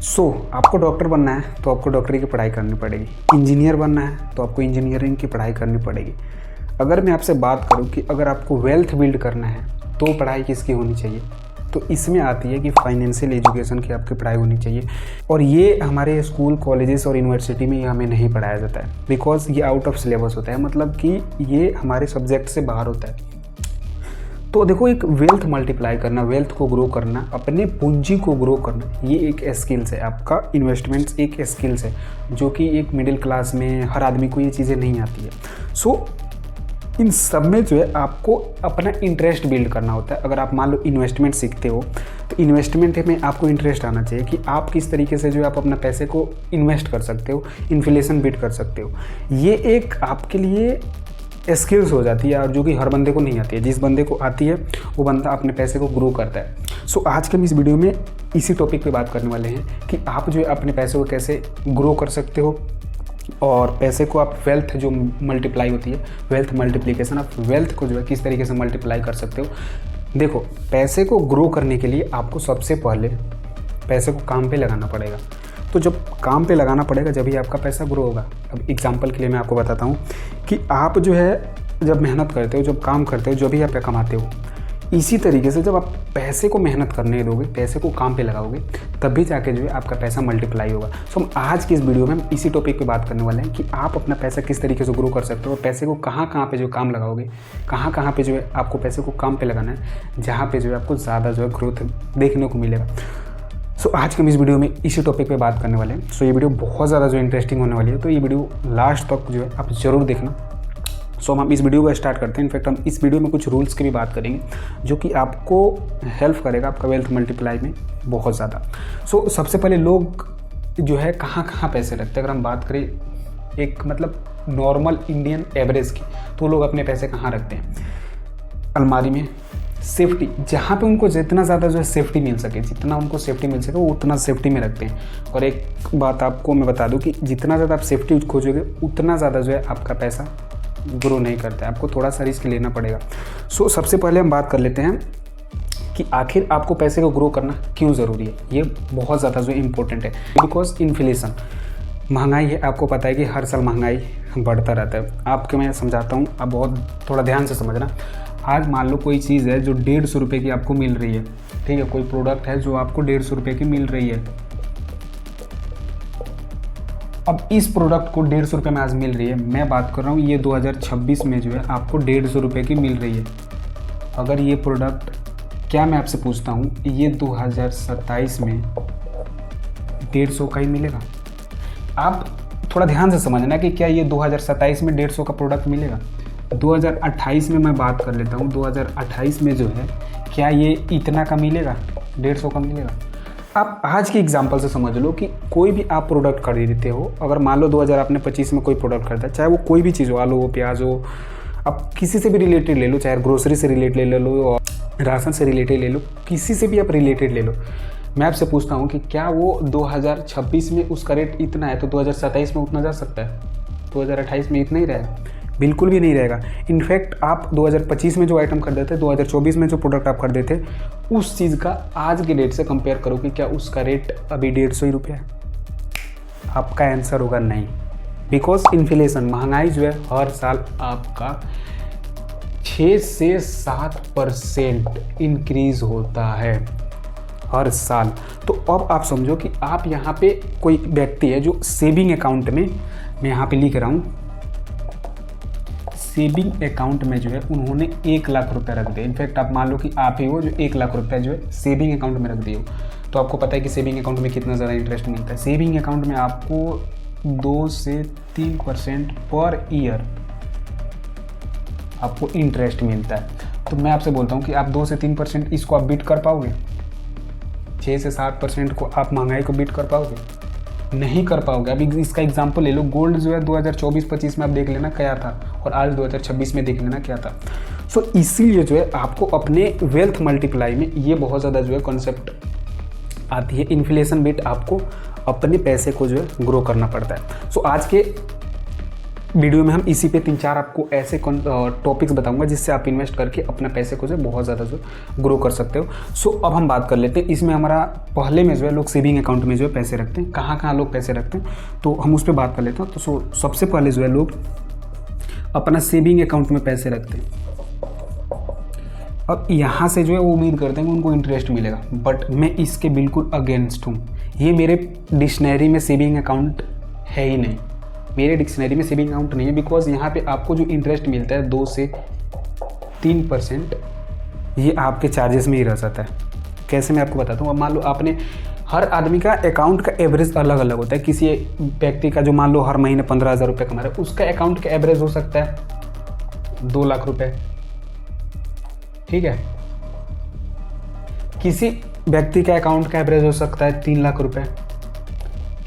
आपको डॉक्टर बनना है तो आपको डॉक्टरी की पढ़ाई करनी पड़ेगी, इंजीनियर बनना है तो आपको इंजीनियरिंग की पढ़ाई करनी पड़ेगी। अगर मैं आपसे बात करूं कि अगर आपको वेल्थ बिल्ड करना है तो पढ़ाई किसकी होनी चाहिए, तो इसमें आती है कि फाइनेंशियल एजुकेशन की आपकी पढ़ाई होनी चाहिए। और ये हमारे स्कूल, कॉलेजेस और यूनिवर्सिटी में ये हमें नहीं पढ़ाया जाता है, बिकॉज ये आउट ऑफ सिलेबस होता है, मतलब कि ये हमारे सब्जेक्ट से बाहर होता है। तो देखो, एक वेल्थ मल्टीप्लाई करना, वेल्थ को ग्रो करना, अपने पूंजी को ग्रो करना, ये एक स्किल्स है। आपका इन्वेस्टमेंट्स एक स्किल्स है जो कि एक मिडिल क्लास में हर आदमी को ये चीज़ें नहीं आती है। इन सब में जो है आपको अपना इंटरेस्ट बिल्ड करना होता है। अगर आप मान लो इन्वेस्टमेंट सीखते हो तो इन्वेस्टमेंट में आपको इंटरेस्ट आना चाहिए कि आप किस तरीके से जो है आप अपना पैसे को इन्वेस्ट कर सकते हो, इन्फ्लेशन बीट कर सकते हो। ये एक आपके लिए स्किल्स हो जाती है और जो कि हर बंदे को नहीं आती है। जिस बंदे को आती है वो बंदा अपने पैसे को ग्रो करता है। आज के हम इस वीडियो में इसी टॉपिक पे बात करने वाले हैं कि आप जो है अपने पैसे को कैसे ग्रो कर सकते हो और पैसे को आप वेल्थ जो मल्टीप्लाई होती है, वेल्थ मल्टीप्लिकेशन, आप वेल्थ को जो है किस तरीके से मल्टीप्लाई कर सकते हो। देखो, पैसे को ग्रो करने के लिए आपको सबसे पहले पैसे को काम पे लगाना पड़ेगा। तो जब काम पे लगाना पड़ेगा जब ही आपका पैसा ग्रो होगा। अब एग्जांपल के लिए मैं आपको बताता हूँ कि आप जो है जब मेहनत करते हो, जब काम करते हो, जो भी आप कमाते हो, इसी तरीके से जब आप पैसे को मेहनत करने दोगे, पैसे को काम पे लगाओगे, तभी जाके जो है आपका पैसा मल्टीप्लाई होगा। हम आज की इस वीडियो में हम इसी टॉपिक पे बात करने वाले हैं कि आप अपना पैसा किस तरीके से ग्रो कर सकते हो और पैसे को कहाँ कहाँ पे जो काम लगाओगे, कहाँ कहाँ पे जो है आपको पैसे को काम पे लगाना है, जहाँ पे जो है आपको ज़्यादा जो है ग्रोथ देखने को मिलेगा। आज के हम इस वीडियो में इसी टॉपिक पे बात करने वाले हैं। ये वीडियो बहुत ज़्यादा जो इंटरेस्टिंग होने वाली है, तो ये वीडियो लास्ट तक जो है आप ज़रूर देखना। हम इस वीडियो को स्टार्ट करते हैं। इनफैक्ट हम इस वीडियो में कुछ रूल्स की भी बात करेंगे जो कि आपको हेल्प करेगा आपका वेल्थ मल्टीप्लाई में बहुत ज़्यादा। सबसे पहले लोग जो है कहाँ कहाँ पैसे रखते हैं। अगर हम बात करें एक मतलब नॉर्मल इंडियन एवरेज की, तो लोग अपने पैसे कहाँ रखते हैं? अलमारी में, सेफ्टी, जहाँ पे उनको जितना ज़्यादा जो है सेफ्टी मिल सके, जितना उनको सेफ्टी मिल सके वो उतना सेफ्टी में रखते हैं। और एक बात आपको मैं बता दूं कि जितना ज़्यादा आप सेफ्टी खोजोगे उतना ज़्यादा जो है आपका पैसा ग्रो नहीं करता है, आपको थोड़ा सा रिस्क लेना पड़ेगा। सबसे पहले हम बात कर लेते हैं कि आखिर आपको पैसे को ग्रो करना क्यों ज़रूरी है। ये बहुत ज़्यादा जो इम्पोर्टेंट है, बिकॉज इन्फ्लेशन, महंगाई है। आपको पता है कि हर साल महंगाई बढ़ता रहता है। आपको मैं समझाता हूँ, आप बहुत थोड़ा ध्यान से समझना। आज मान लो कोई चीज़ है जो 150 रुपये की आपको मिल रही है, ठीक है, कोई प्रोडक्ट है जो आपको 150 रुपये की मिल रही है। अब इस प्रोडक्ट को 150 रुपये में आज मिल रही है, मैं बात कर रहा हूँ ये 2026 में जो है आपको 150 रुपये की मिल रही है। अगर ये प्रोडक्ट, क्या मैं आपसे पूछता हूँ, ये 2027 में 150 का ही मिलेगा? आप थोड़ा ध्यान से समझना कि क्या ये 2027 में 150 का प्रोडक्ट मिलेगा? 2028 में मैं बात कर लेता हूँ, 2028 में जो है क्या ये इतना का मिलेगा, 150 का मिलेगा? आप आज के एग्जांपल से समझ लो कि कोई भी आप प्रोडक्ट खरीदते हो, अगर मान लो 2025 में कोई प्रोडक्ट खरीदा, चाहे वो कोई भी चीज़ हो, आलू हो, प्याज हो, आप किसी से भी रिलेटेड ले लो, चाहे ग्रोसरी से रिलेटेड ले लो और राशन से रिलेटेड ले लो, किसी से भी आप रिलेटेड ले लो। मैं आपसे पूछता हूँ कि क्या वो 2026 में उसका रेट इतना है तो 2027 में उतना जा सकता है? 2028 में इतना ही रहेगा? बिल्कुल भी नहीं रहेगा। इनफैक्ट आप 2025 में जो आइटम खरीदे थे, 2024 में जो प्रोडक्ट आप खरीदे थे, उस चीज़ का आज के डेट से कंपेयर करो कि क्या उसका रेट अभी 150 ही रुपये है? आपका आंसर होगा नहीं, बिकॉज इन्फ्लेशन, महंगाई जो है हर साल आपका 6 से 7% इंक्रीज होता है हर साल। तो अब आप समझो कि आप यहाँ पे कोई व्यक्ति है जो सेविंग अकाउंट में, मैं यहाँ पे लिख रहा हूँ, सेविंग अकाउंट में जो है उन्होंने 1 लाख रुपए रख दिए। इनफैक्ट आप मान लो कि आप ही हो जो 1 लाख रुपए जो है सेविंग अकाउंट में रख दिए हो। तो आपको पता है कि सेविंग अकाउंट में कितना ज़्यादा इंटरेस्ट मिलता है। सेविंग अकाउंट में आपको 2 से 3% पर ईयर आपको इंटरेस्ट मिलता है। तो मैं आपसे बोलता हूँ कि आप 2 से 3% इसको आप बीट कर पाओगे? 6 से 7% को आप महंगाई को बीट कर पाओगे? नहीं कर पाओगे। अभी इसका एग्जांपल ले लो, गोल्ड जो है 2024-25 में आप देख लेना क्या था और आज 2026 में देख लेना क्या था। इसीलिए जो है आपको अपने वेल्थ मल्टीप्लाई में ये बहुत ज़्यादा जो है कॉन्सेप्ट आती है, इन्फ्लेशन बीट। आपको अपने पैसे को जो है ग्रो करना पड़ता है। आज के वीडियो में हम इसी पे 3-4 आपको ऐसे टॉपिक्स बताऊंगा जिससे आप इन्वेस्ट करके अपना पैसे को जो बहुत ज़्यादा जो ग्रो कर सकते हो। सो अब हम बात कर लेते हैं इसमें हमारा पहले में जो है लोग सेविंग अकाउंट में जो है पैसे रखते हैं, कहाँ कहाँ लोग पैसे रखते हैं तो हम उस पर बात कर लेते हैं। तो सबसे पहले जो है लोग अपना सेविंग अकाउंट में पैसे रखते हैं। अब यहाँ से जो है वो उम्मीद करते हैं कि उनको इंटरेस्ट मिलेगा, बट मैं इसके बिल्कुल अगेंस्ट हूँ। ये मेरे डिक्शनरी में सेविंग अकाउंट है ही नहीं, मेरे डिक्शनरी में सेविंग अकाउंट नहीं है। बिकॉज यहाँ पे आपको जो इंटरेस्ट मिलता है 2 से 3% ये आपके चार्जेस में ही रह जाता है। कैसे मैं आपको बताता हूँ। अब मान लो आपने, हर आदमी का अकाउंट का एवरेज अलग अलग होता है। किसी व्यक्ति का जो मान लो हर महीने 15,000 रुपये कमा रहा है, उसका अकाउंट का एवरेज हो सकता है 2 लाख रुपये, ठीक है। किसी व्यक्ति का अकाउंट का एवरेज हो सकता है 3 लाख रुपए,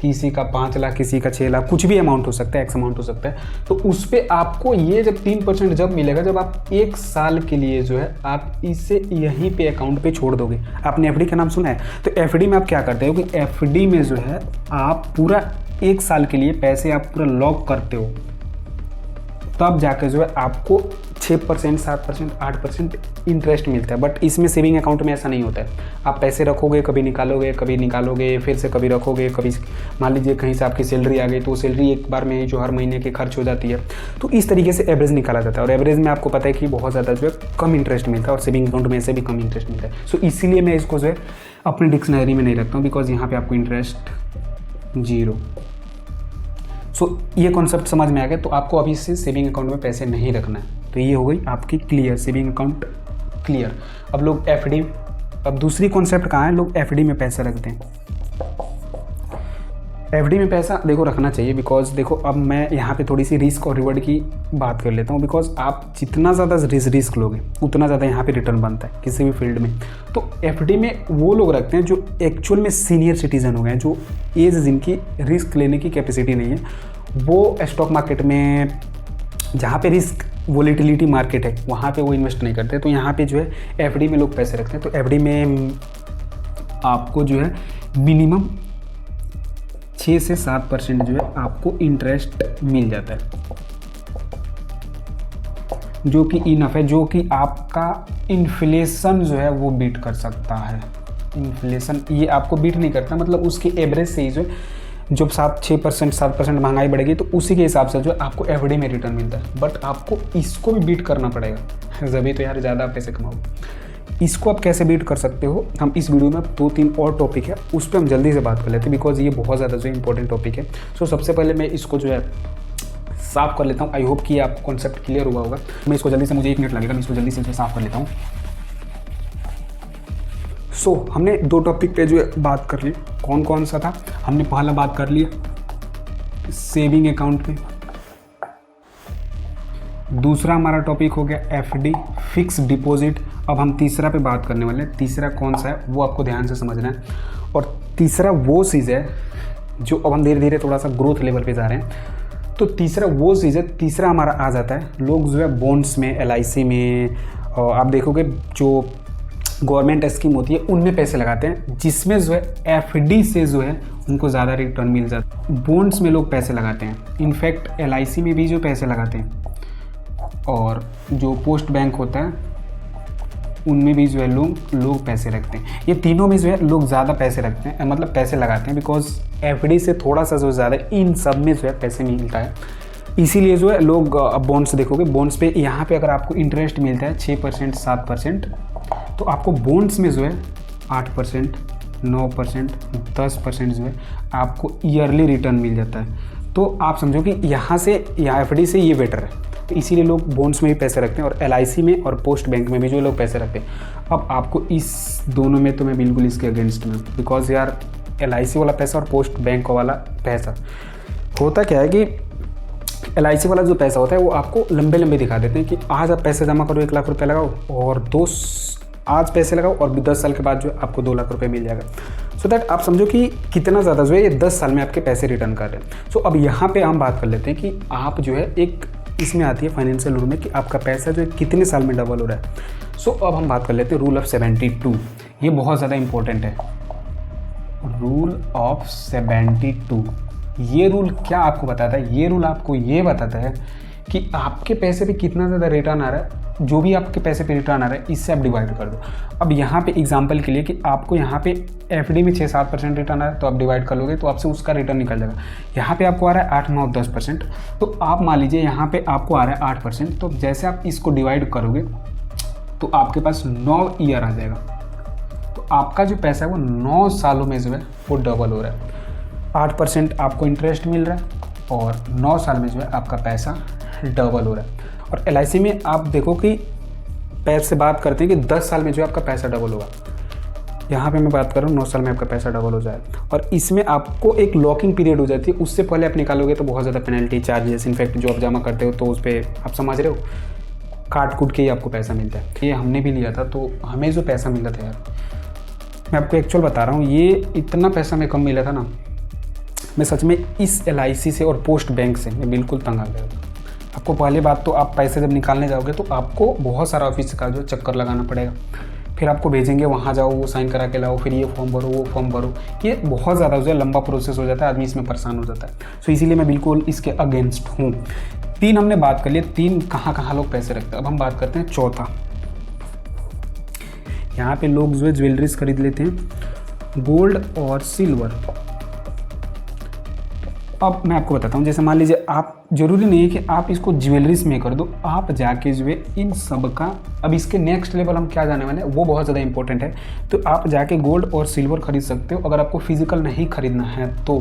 किसी का 5 लाख, किसी का 6 लाख, कुछ भी अमाउंट हो सकता है, एक्स अमाउंट हो सकता है। तो उस पर आपको ये जब 3% जब मिलेगा, जब आप 1 साल के लिए जो है आप इसे यहीं पे अकाउंट पे छोड़ दोगे। आपने एफडी का नाम सुना है? तो एफडी में आप क्या करते हो कि एफडी में जो है आप पूरा 1 साल के लिए पैसे आप पूरा लॉक करते हो, तब जाकर जो है आपको 6%, 7%, 8% इंटरेस्ट मिलता है। बट इसमें सेविंग अकाउंट में ऐसा नहीं होता है। आप पैसे रखोगे, कभी निकालोगे, फिर से कभी रखोगे, कभी मान लीजिए कहीं से आपकी सैलरी आ गई तो सैलरी एक बार में जो हर महीने की खर्च हो जाती है। तो इस तरीके से एवरेज निकाला जाता है, और एवरेज में आपको पता है कि बहुत ज़्यादा जो है कम इंटरेस्ट मिलता है, और सेविंग अकाउंट में से भी कम इंटरेस्ट मिलता है। सो इसीलिए मैं इसको जो है अपनी डिक्शनरी में नहीं रखता हूँ, बिकॉज यहाँ पर आपको इंटरेस्ट 0। सो ये कॉन्सेप्ट समझ में आ गया। तो आपको अभी से सेविंग अकाउंट में पैसे नहीं रखना है। तो ये हो गई आपकी क्लियर, सेविंग अकाउंट क्लियर। अब लोग एफडी, अब दूसरी कॉन्सेप्ट कहाँ है, लोग एफडी में पैसा रखते हैं। एफडी में पैसा देखो रखना चाहिए, बिकॉज देखो अब मैं यहाँ पे थोड़ी सी रिस्क और रिवॉर्ड की बात कर लेता हूँ। बिकॉज आप जितना ज़्यादा रिस्क लोगे उतना ज़्यादा यहाँ पे रिटर्न बनता है किसी भी फील्ड में। तो एफडी में वो लोग रखते हैं जो एक्चुअल में सीनियर सिटीजन हो गए हैं, जो एज जिनकी रिस्क लेने की कैपेसिटी नहीं है। वो स्टॉक मार्केट में जहाँ पे रिस्क वोलेटिलिटी मार्केट है वहाँ पे वो इन्वेस्ट नहीं करते। तो यहाँ पे जो है एफडी में लोग पैसे रखते हैं। तो एफडी में आपको जो है मिनिमम 6 से 7% जो है आपको इंटरेस्ट मिल जाता है, जो कि इनफ है, जो कि आपका इन्फ्लेशन जो है वो बीट कर सकता है। इन्फ्लेशन ये आपको बीट नहीं करता, मतलब उसकी एवरेज से ही जो जब 6%, 7% महंगाई बढ़ेगी तो उसी के हिसाब से जो आपको एफडी में रिटर्न मिलता है। बट आपको इसको भी बीट करना पड़ेगा, जभी तो यार ज़्यादा पैसे कमाओगे। इसको आप कैसे बीट कर सकते हो, हम इस वीडियो में 2-3 और टॉपिक है उस पर हम जल्दी से बात कर लेते हैं, बिकॉज ये बहुत ज़्यादा जो इंपॉर्टेंट टॉपिक है। सो सबसे पहले मैं इसको जो है साफ़ कर लेता हूँ। आई होप कि आपको कॉन्सेप्ट क्लियर हुआ होगा। मैं इसको जल्दी से, मुझे 1 मिनट लगेगा, मैं इसको जल्दी से साफ़ कर लेता हूँ। सो हमने 2 टॉपिक पे जो है बात कर ली। कौन कौन सा था? हमने पहला बात कर लिया सेविंग अकाउंट पे, दूसरा हमारा टॉपिक हो गया एफडी, फिक्स डिपॉजिट। अब हम तीसरा पे बात करने वाले हैं। तीसरा कौन सा है वो आपको ध्यान से समझना है। और तीसरा वो चीज़ है जो अब हम धीरे धीरे थोड़ा सा ग्रोथ लेवल पे जा रहे हैं। तो तीसरा वो चीज़ है, तीसरा हमारा आ जाता है लोग जो है बॉन्ड्स में, एलआईसी में, और आप देखोगे जो गवर्नमेंट स्कीम होती है उनमें पैसे लगाते हैं, जिसमें जो है एफडी से जो है उनको ज़्यादा रिटर्न मिल जाता है। बॉन्ड्स में लोग पैसे लगाते हैं, इनफैक्ट एलआईसी में भी जो पैसे लगाते हैं, और जो पोस्ट बैंक होता है उनमें भी जो है लोग पैसे रखते हैं। ये तीनों में जो है लोग ज़्यादा पैसे रखते हैं, मतलब पैसे लगाते हैं, बिकॉज एफडी से थोड़ा सा जो ज़्यादा इन सब में जो है पैसे मिलता है। इसीलिए जो है लोग, अब बॉन्ड्स देखोगे, बॉन्ड्स पे यहाँ पे अगर आपको इंटरेस्ट मिलता है 6%, 7%, तो आपको बॉन्ड्स में जो है 8%, 9%, 10% जो है आपको ईयरली रिटर्न मिल जाता है। तो आप समझो कि यहाँ से, यहाँ एफडी से ये बेटर है। तो इसीलिए लोग बॉन्ड्स में भी पैसे रखते हैं, और एलआईसी में और पोस्ट बैंक में भी जो लोग पैसे रखते हैं। अब आपको इस दोनों में तो मैं बिल्कुल इसके अगेंस्ट में, बिकॉज यार एलआईसी वाला पैसा और पोस्ट बैंक वाला पैसा होता क्या है कि एलआईसी वाला जो पैसा होता है वो आपको लंबे लंबे दिखा देते हैं कि आज आप पैसे जमा करो 1 लाख रुपये लगाओ, और आज पैसे लगाओ और 10 साल के बाद जो आपको 2 लाख रुपये मिल जाएगा। सो दैट आप समझो कि कितना ज़्यादा जो है ये 10 साल में आपके पैसे रिटर्न कर रहे हैं। सो अब यहाँ पे हम बात कर लेते हैं कि आप जो है एक, इसमें आती है फाइनेंशियल रूल में कि आपका पैसा जो है कितने साल में डबल हो रहा है। सो अब हम बात कर लेते हैं रूल ऑफ 72। ये बहुत ज़्यादा इंपॉर्टेंट है, रूल ऑफ 72। ये रूल क्या आपको बताता है? ये रूल आपको ये बताता है कि आपके पैसे पे कितना ज़्यादा रिटर्न आ रहा है, जो भी आपके पैसे पे रिटर्न आ रहा है इससे आप डिवाइड कर दो। अब यहाँ पे एग्जांपल के लिए कि आपको यहाँ पे एफडी में 6-7% रिटर्न आ रहा है, तो आप डिवाइड कर लोगे तो आपसे उसका रिटर्न निकल जाएगा। यहाँ पे आपको आ रहा है 8-9-10%, तो आप मान लीजिए यहाँ पे आपको आ रहा है 8%, तो जैसे आप इसको डिवाइड करोगे तो आपके पास 9 ईयर आ जाएगा। तो आपका जो पैसा है वो 9 सालों में जो है वो डबल हो रहा है। 8% आपको इंटरेस्ट मिल रहा है और 9 साल में जो है आपका पैसा डबल हो रहा है। और LIC में आप देखो कि पैसे बात करते हैं कि 10 साल में जो है आपका पैसा डबल होगा। यहाँ पे मैं बात कर रहा हूँ 9 साल में आपका पैसा डबल हो जाए, और इसमें आपको एक लॉकिंग पीरियड हो जाती है। उससे पहले आप निकालोगे तो बहुत ज़्यादा पेनल्टी चार्जेस, इनफैक्ट जो आप जमा करते हो तो उस पर आप समझ रहे हो काट कूट के ही आपको पैसा मिलता है। ये हमने भी लिया था तो हमें जो पैसा मिला था यार, मैं आपको एक्चुअल बता रहा हूँ, ये इतना पैसा हमें कम मिला था ना, मैं सच में इस LIC से और पोस्ट बैंक से मैं बिल्कुल तंग आ गया था। आपको पहली बात तो आप पैसे जब निकालने जाओगे तो आपको बहुत सारा ऑफिस का जो चक्कर लगाना पड़ेगा, फिर आपको भेजेंगे वहाँ जाओ, वो साइन करा के लाओ, फिर ये फॉर्म भरो, वो फॉर्म भरो, ये बहुत ज़्यादा जो है लंबा प्रोसेस हो जाता है, आदमी इसमें परेशान हो जाता है। सो इसीलिए मैं बिल्कुल इसके अगेंस्ट हूँ। 3 हमने बात कर लिया, 3 कहाँ लोग पैसे रखते हैं। अब हम बात करते हैं चौथा। यहाँ पे लोग जो है ज्वेलरीज खरीद लेते हैं, गोल्ड और सिल्वर। अब मैं आपको बताता हूँ, जैसे मान लीजिए आप, जरूरी नहीं है कि आप इसको ज्वेलरीज में कर दो, आप जाके जो है इन सब का, अब इसके नेक्स्ट लेवल हम क्या जाने वाले हैं वो बहुत ज़्यादा इंपॉर्टेंट है। तो आप जाके गोल्ड और सिल्वर खरीद सकते हो अगर आपको फिजिकल नहीं खरीदना है तो।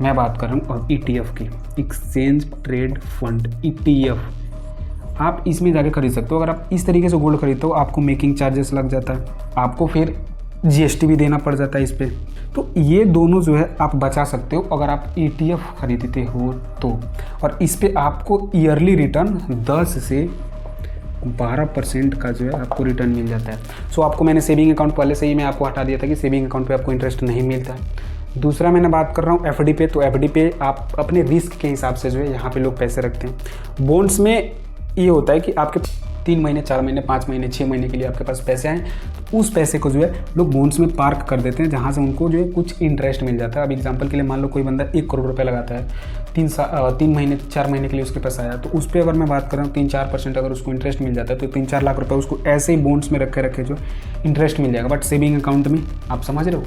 मैं बात कर रहा हूँ ETF की, एक्सचेंज ट्रेड फंड, ETF। आप इसमें जाके खरीद सकते हो। अगर आप इस तरीके से गोल्ड खरीदते हो आपको मेकिंग चार्जेस लग जाता है, आपको फिर GST भी देना पड़ जाता है इस पर। तो ये दोनों जो है आप बचा सकते हो अगर आप ETF खरीदते हो तो। और इस पे आपको ईयरली रिटर्न 10 से 12% का जो है आपको रिटर्न मिल जाता है। सो आपको मैंने सेविंग अकाउंट पहले से ही मैं आपको हटा दिया था कि सेविंग अकाउंट पे आपको इंटरेस्ट नहीं मिलता है। दूसरा मैंने बात कर रहा हूँ FD पे, तो FD पे आप अपने रिस्क के हिसाब से जो है यहाँ पे लोग पैसे रखते हैं। बॉन्ड्स में ये होता है कि आपके 3 महीने, 4 महीने, 5 महीने, 6 महीने के लिए आपके पास पैसे आए, तो उस पैसे को जो है लोग बॉन्ड्स में पार्क कर देते हैं, जहाँ से उनको जो है कुछ इंटरेस्ट मिल जाता है। अब एग्जांपल के लिए मान लो कोई बंदा 1 करोड़ रुपए लगाता है, 3 महीने 4 महीने के लिए उसके पास आया, तो उस पर अगर मैं बात कर रहा हूँ 3-4% अगर उसको इंटरेस्ट मिल जाता है तो 3-4 लाख रुपये उसको ऐसे ही बॉन्ड्स में रखे जो इंटरेस्ट मिल जाएगा। बट सेविंग अकाउंट में आप समझ रहे हो,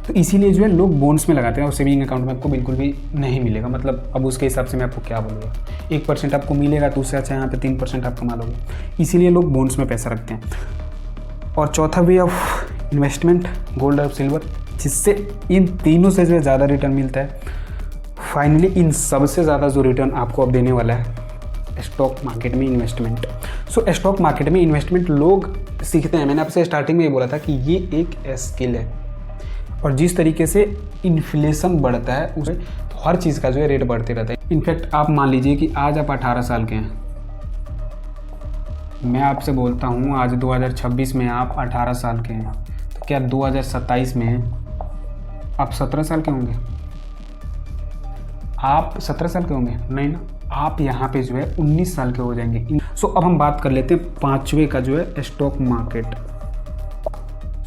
तो इसीलिए जो है लोग बॉन्ड्स में लगाते हैं और सेविंग अकाउंट में आपको बिल्कुल भी नहीं मिलेगा। मतलब अब उसके हिसाब से मैं आपको क्या बोलूँगा, 1% आपको मिलेगा तो उससे अच्छा यहाँ पे 3% आप कमा लोगे, इसीलिए लोग बॉन्ड्स में पैसा रखते हैं। और चौथा वे ऑफ इन्वेस्टमेंट गोल्ड और सिल्वर, जिससे इन तीनों से जो है ज़्यादा रिटर्न मिलता है। फाइनली इन सबसे ज़्यादा जो रिटर्न आपको अब देने वाला है स्टॉक मार्केट में इन्वेस्टमेंट। सो स्टॉक मार्केट में इन्वेस्टमेंट लोग सीखते हैं। मैंने आपसे स्टार्टिंग में ये बोला था कि ये एक स्किल है, और जिस तरीके से इन्फ्लेशन बढ़ता है उसे तो हर चीज़ का जो है रेट बढ़ते रहता है। इनफैक्ट आप मान लीजिए कि आज आप 18 साल के हैं, मैं आपसे बोलता हूँ आज 2026 में आप 18 साल के हैं, तो क्या 2027 में आप 17 साल के होंगे? आप 17 साल के होंगे? नहीं ना, आप यहाँ पे जो है 19 साल के हो जाएंगे। सो अब हम बात कर लेते हैं 5वें का जो है स्टॉक मार्केट।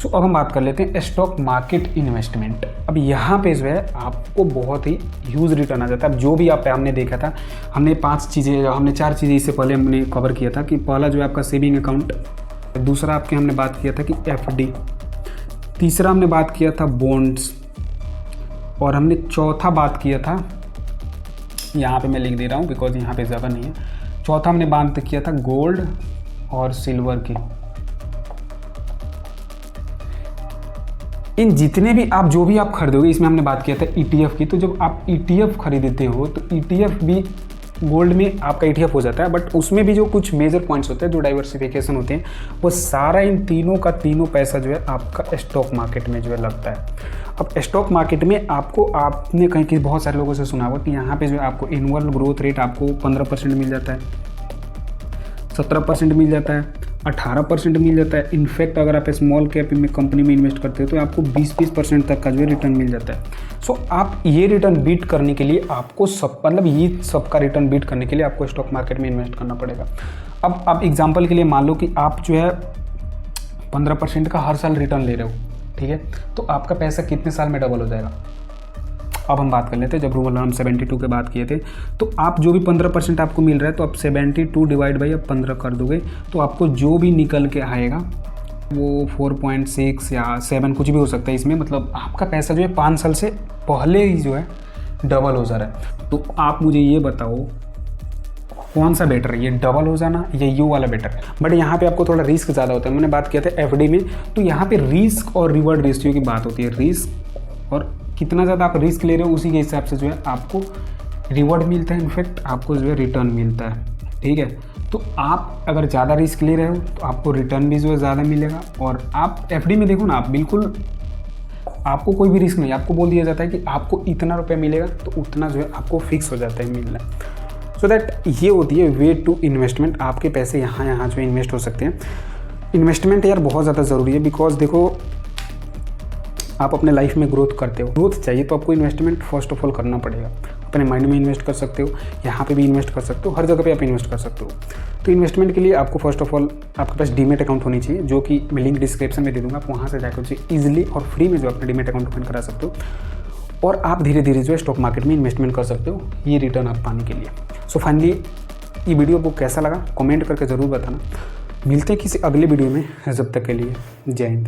सो अब हम बात कर लेते हैं स्टॉक मार्केट इन्वेस्टमेंट। अब यहाँ पे जो है आपको बहुत ही ह्यूज रिटर्न आ जाता है। अब जो भी आप हमने देखा था, हमने 4 चीज़ें इससे पहले हमने कवर किया था कि पहला जो है आपका सेविंग अकाउंट, दूसरा आपके हमने बात किया था कि FD, तीसरा हमने बात किया था बॉन्ड्स, और हमने चौथा बात किया था, यहाँ पे मैं लिख दे रहा हूँ बिकॉज यहाँ पे ज़्यादा नहीं है, चौथा हमने बात किया था गोल्ड और सिल्वर की। इन जितने भी आप जो भी आप खरीदोगे, इसमें हमने बात किया था ETF की, तो जब आप ETF खरीदते हो तो ETF भी गोल्ड में आपका ETF हो जाता है, बट उसमें भी जो कुछ मेजर पॉइंट्स होते हैं, जो डाइवर्सिफिकेशन होते हैं, वो सारा इन तीनों का तीनों पैसा जो है आपका स्टॉक मार्केट में जो है लगता है। अब स्टॉक मार्केट में आपने कहीं बहुत सारे लोगों से सुना होगा कि यहाँ पे जो है आपको एनुअल ग्रोथ रेट आपको 15% मिल जाता है, 17% मिल जाता है, 18% मिल जाता है। इनफैक्ट अगर आप स्मॉल कैप में कंपनी में इन्वेस्ट करते हो तो आपको 20% तक का जो है रिटर्न मिल जाता है। सो आप ये रिटर्न बीट करने के लिए आपको ये सबका रिटर्न बीट करने के लिए आपको स्टॉक मार्केट में इन्वेस्ट करना पड़ेगा। अब आप एग्जांपल के लिए मान लो कि आप जो है 15% का हर साल रिटर्न ले रहे हो, ठीक है, तो आपका पैसा कितने साल में डबल हो जाएगा? अब हम बात कर लेते हैं, जब रूल हम 72 के बात किए थे, तो आप जो भी 15% आपको मिल रहा है, तो आप 72 डिवाइड बाई आप 15 कर दोगे, तो आपको जो भी निकल के आएगा वो 4.6 या 7 कुछ भी हो सकता है इसमें। मतलब आपका पैसा जो है 5 साल से पहले ही जो है डबल हो जा रहा है। तो आप मुझे ये बताओ कौन सा बेटर है, ये डबल हो जाना या यू वाला बेटर है। बट यहाँ पे आपको थोड़ा रिस्क ज़्यादा होता है। मैंने बात किया था एफडी में, तो यहाँ पे रिस्क और रिवॉर्ड रेशियो की बात होती है। रिस्क और कितना ज़्यादा आप रिस्क ले रहे हो उसी के हिसाब से जो है आपको रिवॉर्ड मिलता है, इनफैक्ट आपको जो है रिटर्न मिलता है। ठीक है, तो आप अगर ज़्यादा रिस्क ले रहे हो तो आपको रिटर्न भी जो है ज़्यादा मिलेगा। और आप एफडी में देखो ना, आप बिल्कुल आपको कोई भी रिस्क नहीं, आपको बोल दिया जाता है कि आपको इतना रुपये मिलेगा, तो उतना जो है आपको फिक्स हो जाता है मिलना। सो दैट ये होती है वे टू इन्वेस्टमेंट। आपके पैसे यहाँ जो इन्वेस्ट हो सकते हैं। इन्वेस्टमेंट यार बहुत ज़्यादा ज़रूरी है, बिकॉज देखो आप अपने लाइफ में ग्रोथ करते हो, ग्रोथ चाहिए तो आपको इन्वेस्टमेंट फर्स्ट ऑफ ऑल करना पड़ेगा। अपने माइंड में इन्वेस्ट कर सकते हो, यहाँ पे भी इन्वेस्ट कर सकते हो, हर जगह पे आप इन्वेस्ट कर सकते हो। तो इन्वेस्टमेंट के लिए आपको फर्स्ट ऑफ ऑल आपके पास डीमेट अकाउंट होनी चाहिए, जो कि मैं लिंक डिस्क्रिप्शन में दे दूँगा। आप वहाँ से जाकर ईजिली और फ्री में जो अपना डीमेट अकाउंट ओपन करा सकते हो, और आप धीरे धीरे जो है स्टॉक मार्केट में इन्वेस्टमेंट कर सकते हो ये रिटर्न आप पाने के लिए। सो फाइनली ये वीडियो को कैसा लगा कमेंट करके ज़रूर बताना। मिलते हैं किसी अगले वीडियो में, जब तक के लिए जय हिंद।